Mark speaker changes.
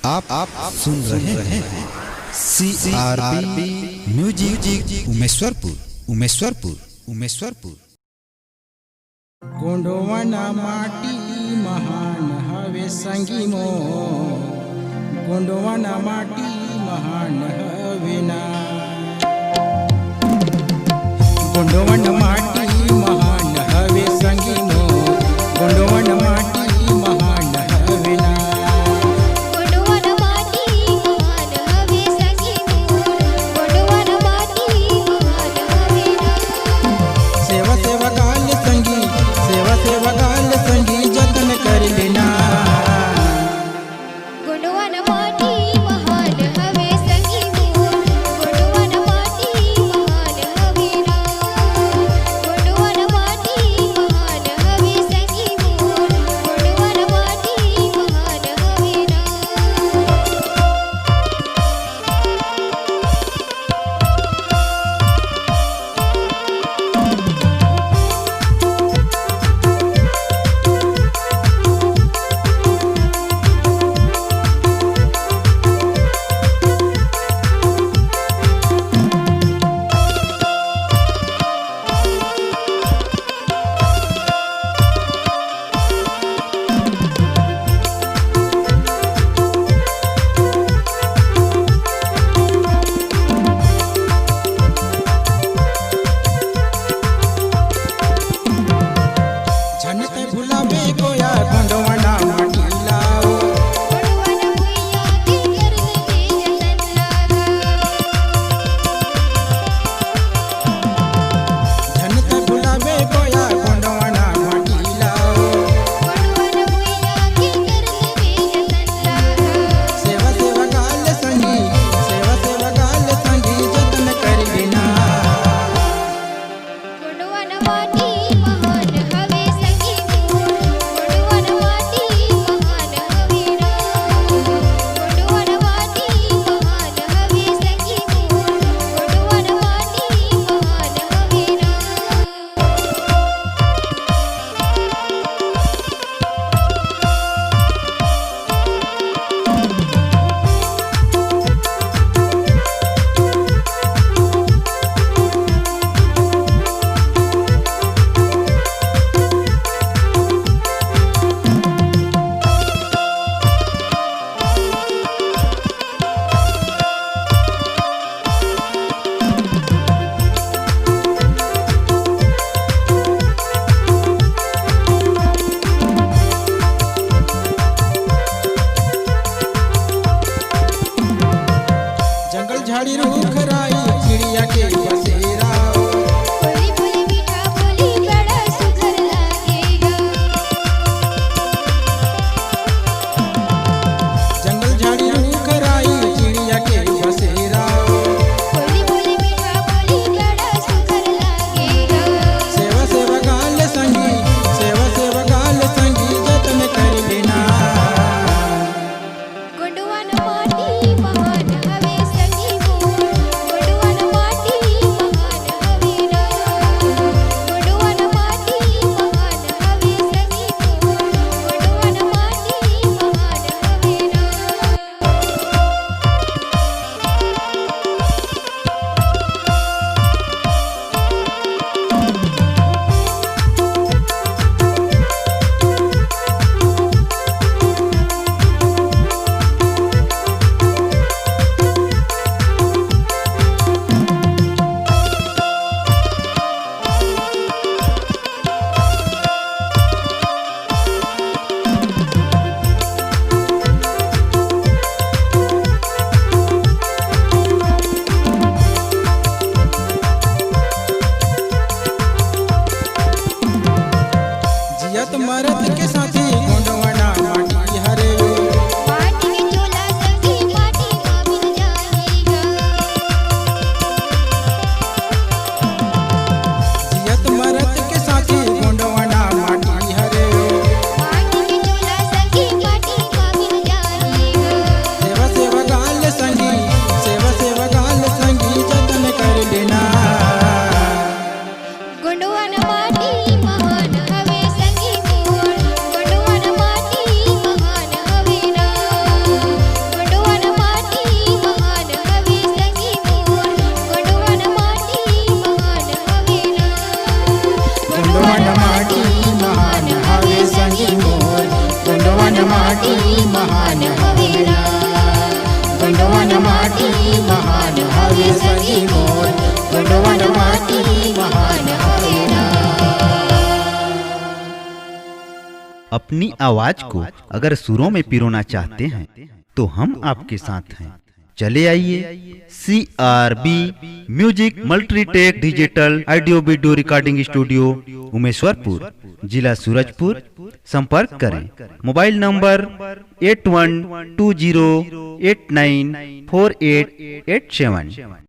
Speaker 1: आप सुन रहे हैं CRB म्यूजिक उमेश्वरपुर।
Speaker 2: गोंडवाना माटी महान हवे संगी मो, गोंडवाना माटी महान हवे ना। गोंडवाना माटी महान हवे संगी मो, गोंडवाना माटी महान हवे ना।
Speaker 3: गोंडवाना माटी महान हवे संगी मो, गोंडवाना माटी महान हवे ना।
Speaker 2: सेवा सेवा काल संगी, सेवा सेवा काल संगी जतन कर लेना।
Speaker 3: गोंडवाना माटी महान हवे संगी मो, गोंडवाना माटी महान हवे ना। गोंडवाना माटी महान हवे संगी मो, गोंडवाना माटी महान हवे ना।
Speaker 2: झनते भुलावे गोया गोंडवाना माटी लाओ।
Speaker 3: गोंडवाना भुइया की करले जतन लागा।
Speaker 2: झनते भुलावे गोया गोंडवाना माटी लाओ।
Speaker 3: गोंडवाना भुइया की करले जतन लागा।
Speaker 2: सेवा सेवा काल संगी, सेवा सेवा काल संगी जतन कर लेना।
Speaker 3: गोंडवाना माटी महान हवे संगी मो, गोंडवाना माटी महान हवे ना। गोंडवाना माटी महान हवे संगी मो, गोंडवाना माटी महान हवे ना।
Speaker 2: जंगल झाड़ी रूख राई चिड़िया के बसेरा।
Speaker 3: बोली बोली मीठा बोली बड़ा सुंदर लागेगा।
Speaker 2: जंगल झाड़ी रूख राई चिड़िया के बसेरा।
Speaker 3: बोली बोली मीठा बोली बड़ा सुंदर लागेगा।
Speaker 2: सेवा सेवा काल संगी, सेवा सेवा काल संगी जतन कर लेना।
Speaker 3: गोंडवाना माटी महान हवे संगी मो,
Speaker 2: गंडवान माटी महान हवे ना, गंडवान माटी महान हवे सखी मोर, गंडवान माटी महान हवे ना।
Speaker 1: अपनी आवाज को अगर सुरों में पिरोना चाहते हैं तो हम आपके साथ हैं। चले आइए CRB music Multitech digital audio video recording studio Umeshwarpur, जिला सूरजपुर। संपर्क करें मोबाइल नंबर 8120894887।